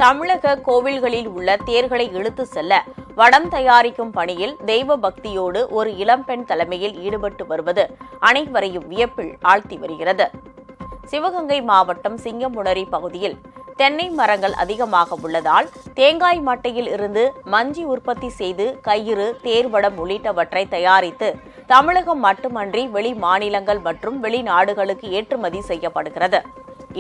தமிழக கோவில்களில் உள்ள தேர்களை இழுத்து செல்ல வடம் தயாரிக்கும் பணியில் தெய்வ பக்தியோடு ஒரு இளம்பெண் தலைமையில் ஈடுபட்டு வருவது அனைவரையும் வியப்பில் ஆழ்த்தி வருகிறது. சிவகங்கை மாவட்டம் சிங்கம்புணரி பகுதியில் தென்னை மரங்கள் அதிகமாக உள்ளதால் தேங்காய் மட்டையில் இருந்து மஞ்சி உற்பத்தி செய்து கயிறு, தேர்வடம் உள்ளிட்டவற்றை தயாரித்து தமிழகம் மட்டுமன்றி வெளி மாநிலங்கள் மற்றும் வெளிநாடுகளுக்கு ஏற்றுமதி செய்யப்படுகிறது.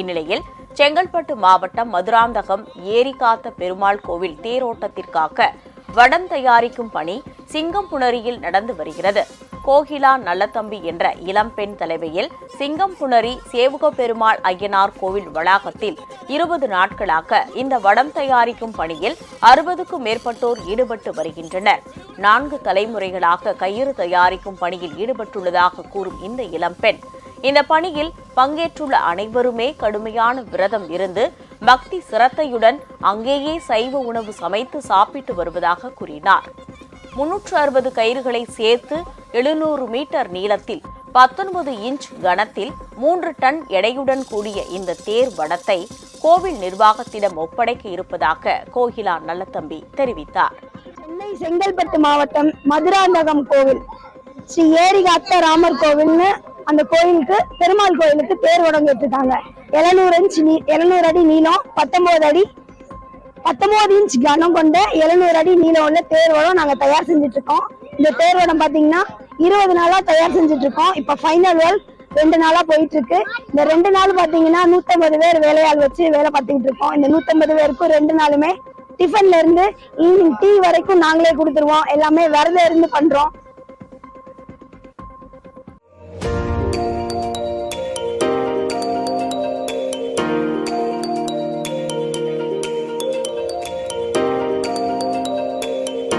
இந்நிலையில் செங்கல்பட்டு மாவட்டம் மதுராந்தகம் ஏரிகாத்த பெருமாள் கோவில் தேரோட்டத்திற்காக வடம் தயாரிக்கும் பணி சிங்கம்புணரியில் நடந்து வருகிறது. கோகிலா நல்லதம்பி என்ற இளம்பெண் தலைமையில் சிங்கம்புணரி சேவுக பெருமாள் ஐயனார் கோவில் வளாகத்தில் 20 நாட்களாக இந்த வடம் தயாரிக்கும் பணியில் 60க்கும் மேற்பட்டோர் ஈடுபட்டு வருகின்றனர். 4 தலைமுறைகளாக கயிறு தயாரிக்கும் பணியில் ஈடுபட்டுள்ளதாக கூறும் இந்த இளம்பெண் இந்த பணியில் பங்கேற்றுள்ள அனைவருமே கடுமையான விரதம் இருந்து பக்தி சிரத்தையுடன் அங்கேயே சைவ உணவு சமைத்து சாப்பிட்டு வருவதாக கூறினார். 360 கயிறுகளை சேர்த்து 700 மீட்டர் நீளத்தில் 19 இன்ச் கனத்தில் 3 டன் எடையுடன் கூடிய இந்த தேர் வடத்தை கோவில் நிர்வாகத்திடம் ஒப்படைக்க இருப்பதாக கோகிலா நல்லதம்பி தெரிவித்தார். சென்னை செங்கல்பட்டு மாவட்டம் மதுராந்தகம் கோவில் ஸ்ரீ ஏரிகாத்த ராமர் கோவில்னு அந்த கோயிலுக்கு பெருமாள் கோயிலுக்கு தேர் வடம் கேட்டுருக்காங்க. 700 அடி நீளம், 19 இன்ச் கனம் கொண்ட 700 அடி நீளம் உள்ள தேர் வடம் நாங்க தயார் செஞ்சுட்டு இருக்கோம். இந்த தேர் வடம் பாத்தீங்கன்னா 20 நாளா தயார் செஞ்சுட்டு இருக்கோம். இப்ப ஃபைனல் ஒர்க் 2 நாளா போயிட்டு இருக்கு. இந்த 2 நாள் பாத்தீங்கன்னா 150 பேர் வேலையாள் வச்சு வேலை பார்த்துக்கிட்டு இருக்கோம். இந்த 150 பேருக்கும் 2 நாளுமே டிஃபன்ல இருந்து ஈவினிங் டீ வரைக்கும் நாங்களே கொடுத்துருவோம். எல்லாமே விரதம் இருந்து பண்றோம்.